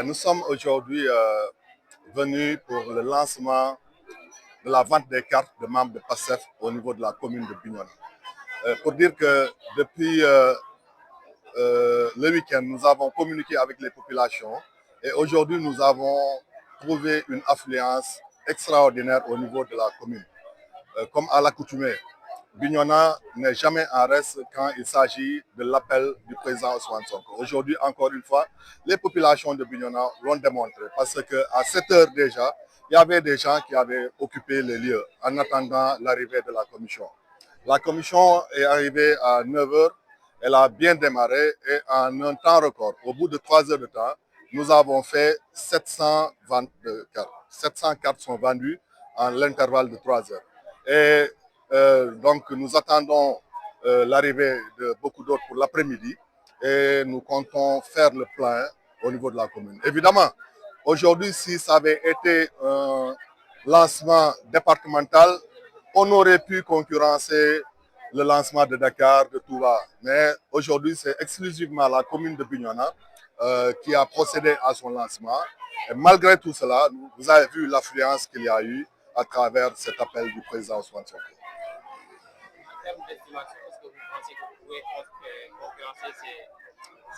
Nous sommes aujourd'hui venus pour le lancement de la vente des cartes de membres de PASTEF au niveau de la commune de Bignona. Pour dire que depuis le week-end, nous avons communiqué avec les populations et aujourd'hui, nous avons trouvé une affluence extraordinaire au niveau de la commune. Comme à l'accoutumée, Bignona n'est jamais en reste quand il s'agit de l'appel du président Ousmane Sonko. Aujourd'hui, encore une fois, les populations de Bignona l'ont démontré parce qu'à 7 heures déjà, il y avait des gens qui avaient occupé les lieux en attendant l'arrivée de la commission. La commission est arrivée à 9 heures, elle a bien démarré et en un temps record, au bout de 3 heures de temps, nous avons fait 700 ventes de cartes. 700 cartes sont vendues en l'intervalle de 3 heures. Et donc nous attendons l'arrivée de beaucoup d'autres pour l'après-midi et nous comptons faire le plein au niveau de la commune. Évidemment, aujourd'hui, si ça avait été un lancement départemental, on aurait pu concurrencer le lancement de Dakar, de Touba. Mais aujourd'hui, c'est exclusivement la commune de Bignona qui a procédé à son lancement. Et malgré tout cela, vous avez vu l'affluence qu'il y a eu à travers cet appel du président Ousmane Sonko. En termes d'estimation, est-ce que vous pensez que vous pouvez concurrencer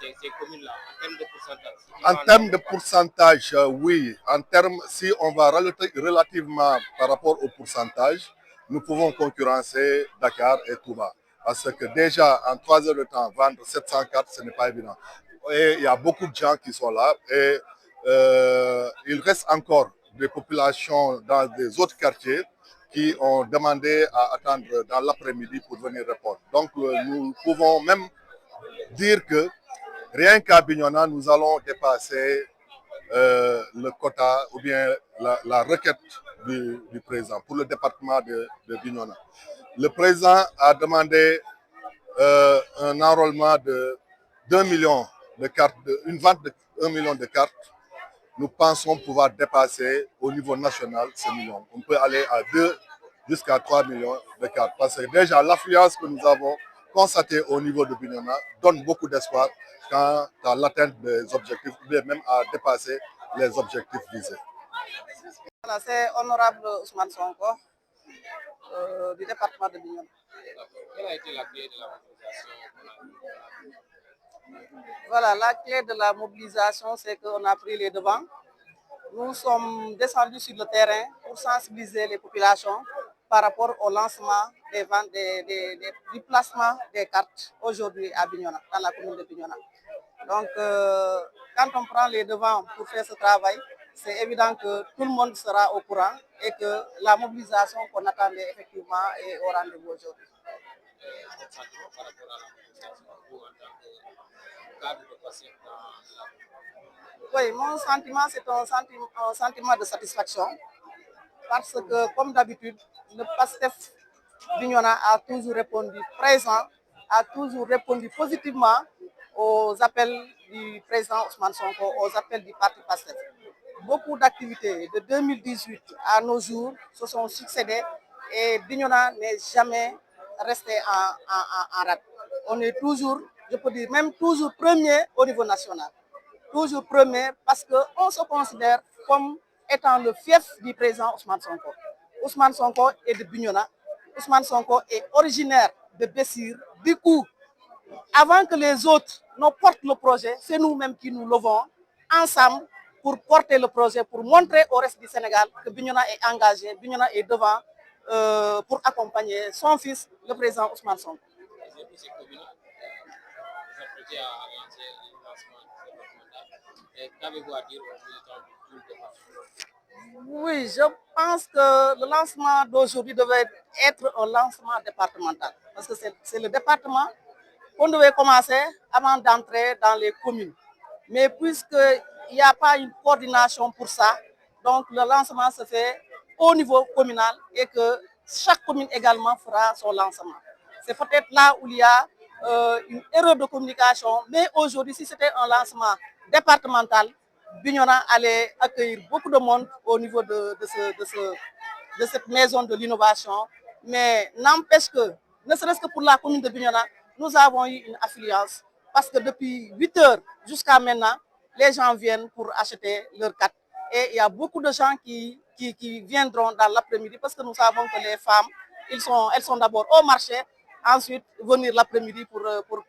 ces communes-là en termes de pourcentage? En termes de pourcentage, oui. En termes, si on va relativement par rapport au pourcentage, nous pouvons concurrencer Dakar et Touba. Parce que déjà, en 3 heures de temps, vendre 700 cartes, ce n'est pas évident. Et il y a beaucoup de gens qui sont là. Et il reste encore des populations dans des autres quartiers qui ont demandé à attendre dans l'après-midi pour venir répondre. Donc, nous pouvons même dire que rien qu'à Bignona, nous allons dépasser le quota ou bien la requête du président pour le département de Bignona. Le président a demandé un enrôlement de 2 millions de cartes, une vente de 1 million de cartes. Nous pensons pouvoir dépasser au niveau national ce million. On peut aller à 2 jusqu'à 3 millions de cartes. Parce que déjà, l'affluence que nous avons constatée au niveau de Bignona donne beaucoup d'espoir quant à l'atteinte des objectifs, ou bien même à dépasser les objectifs visés. Voilà, c'est honorable Ousmane Sonko du département de Bignona. Quelle a été la clé de la mobilisation? Voilà, la clé de la mobilisation, c'est qu'on a pris les devants. Nous sommes descendus sur le terrain pour sensibiliser les populations par rapport au lancement des ventes, du placement des cartes aujourd'hui à Bignona, dans la commune de Bignona. Donc, quand on prend les devants pour faire ce travail, c'est évident que tout le monde sera au courant et que la mobilisation qu'on attendait effectivement est au rendez-vous aujourd'hui. Votre sentiment par rapport à la mobilisation, vous en tant que cadre de PASTEF dans la... Oui, mon sentiment, c'est un sentiment de satisfaction parce que, comme d'habitude, le PASTEF Bignona a toujours répondu présent, a toujours répondu positivement aux appels du président Ousmane Sonko, aux appels du parti PASTEF. Beaucoup d'activités de 2018 à nos jours se sont succédées et Bignona n'est jamais resté en rade. On est toujours, je peux dire même toujours premier au niveau national. Toujours premier parce qu'on se considère comme étant le fief du président Ousmane Sonko. Ousmane Sonko est de Bignona. Ousmane Sonko est originaire de Bessir. Du coup, avant que les autres ne portent le projet, c'est nous-mêmes qui nous levons ensemble pour porter le projet, pour montrer au reste du Sénégal que Bignona est engagé, Bignona est devant pour accompagner son fils, le président Ousmane Sonko. Ces communes, vous apprêtez à lancer le lancement départemental. Qu'avez-vous à dire aux militants du département? Oui, je pense que le lancement d'aujourd'hui devait être un lancement départemental. Parce que c'est le département qu'on devait commencer avant d'entrer dans les communes. Mais puisqu'il n'y a pas une coordination pour ça, donc le lancement se fait au niveau communal et que chaque commune également fera son lancement. C'est peut-être là où il y a une erreur de communication. Mais aujourd'hui, si c'était un lancement départemental, Bignona allait accueillir beaucoup de monde au niveau de cette maison de l'innovation. Mais n'empêche que, ne serait-ce que pour la commune de Bignona, nous avons eu une affluence parce que depuis 8 heures jusqu'à maintenant, les gens viennent pour acheter leurs cartes. Et il y a beaucoup de gens qui viendront dans l'après-midi parce que nous savons que les femmes, elles sont d'abord au marché, ensuite venir l'après-midi pour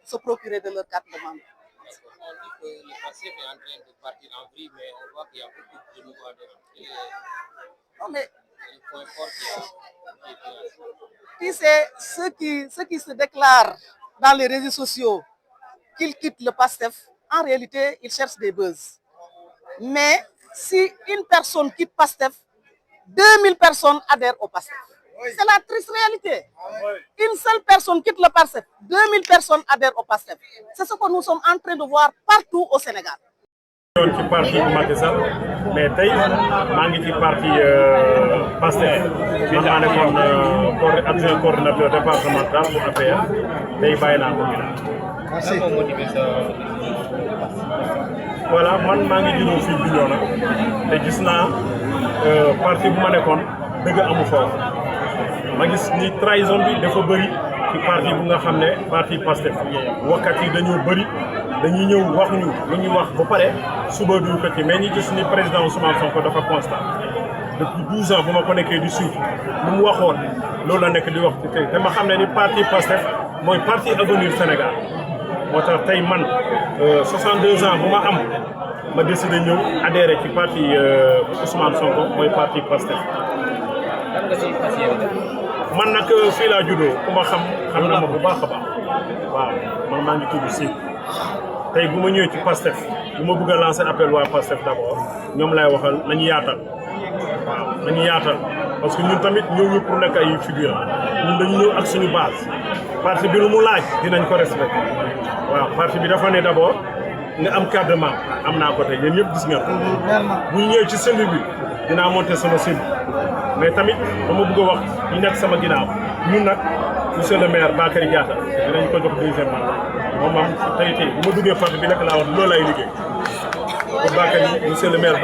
se procurer de leur carte de membre. On dit que le PASTEF est en train de partir en vrille, mais on voit qu'il y a beaucoup de nouveaux adhérents. Non, mais Le point fort qui c'est ceux qui se déclarent dans les réseaux sociaux qu'ils quittent le PASTEF, en réalité, ils cherchent des buzz. Mais si une personne quitte PASTEF, 2000 personnes adhèrent au PASTEF. C'est la triste réalité. Une seule personne quitte le PASTEF, 2000 personnes adhèrent au PASTEF. C'est ce que nous sommes en train de voir partout au Sénégal. yoon ci parti bu Macky Sall mais tey maa ngi ci parti PASTEF bi maa nekkoon adjoint coordinateur départemental bu APR tey bàyyi naa ko voilà man maa ngi juddoo fii Bignona te gis naa parti bu ma nekkoon dëgg amu foofu ma gis ni trahison bi dafa bëri ci parti bu nga xam ne parti PASTEF wakkat yi dañoo bëri dañuy ñëw waxuñu lu ñuy wax ba pare suba duñ ko ci mais ñi gis ni président Ousmane Sonko dafa constant depuis 12 ans bu ma ko nekkee di suivre lu mu waxoon loolu la nekk di wax ci tey te ma xam ne ni parti PASTEF mooy parti avenir Sénégal moo tax tey man 62 ans bu ma am ma décidé ñëw adhéré ci parti Ousmane Sonko mooy parti PASTEF. man nag fii laa juddoo ku ma xam na ma bu baax a baax waaw man maa ngi tudd si tey bu ma ñëwee ci PASTEF bu ma bëgg a lancer appel waa PASTEF d'abord ñoom lay waxal nañu yaatal waaw nañu yaatal parce que ñun tamit ñëw ñu pour nekk ay figurant ñun dañu ñëw ak suñu base parti bi lu mu laaj dinañ ko respecté waaw parti bi dafa ne d'abord nga am carte de membre am naa ko tey yéen ñëpp gis ngeen bu ñu ñëwee ci cellule bi dinaa monter sama cellule mais tamit dama bëgg a wax ñu nekk sama ginnaaw ñun nag monsieur le maire Bakary Diatta dinañ ko jox deuxième mandat moom tey bu ma duggee parti bi nag laa wax loolu lay liggéey pour Bakary monsieur le maire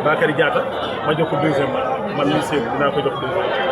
Bakary Diatta ma jox ko deuxième mandat man monsieur dinaa ko jox deuxième mandat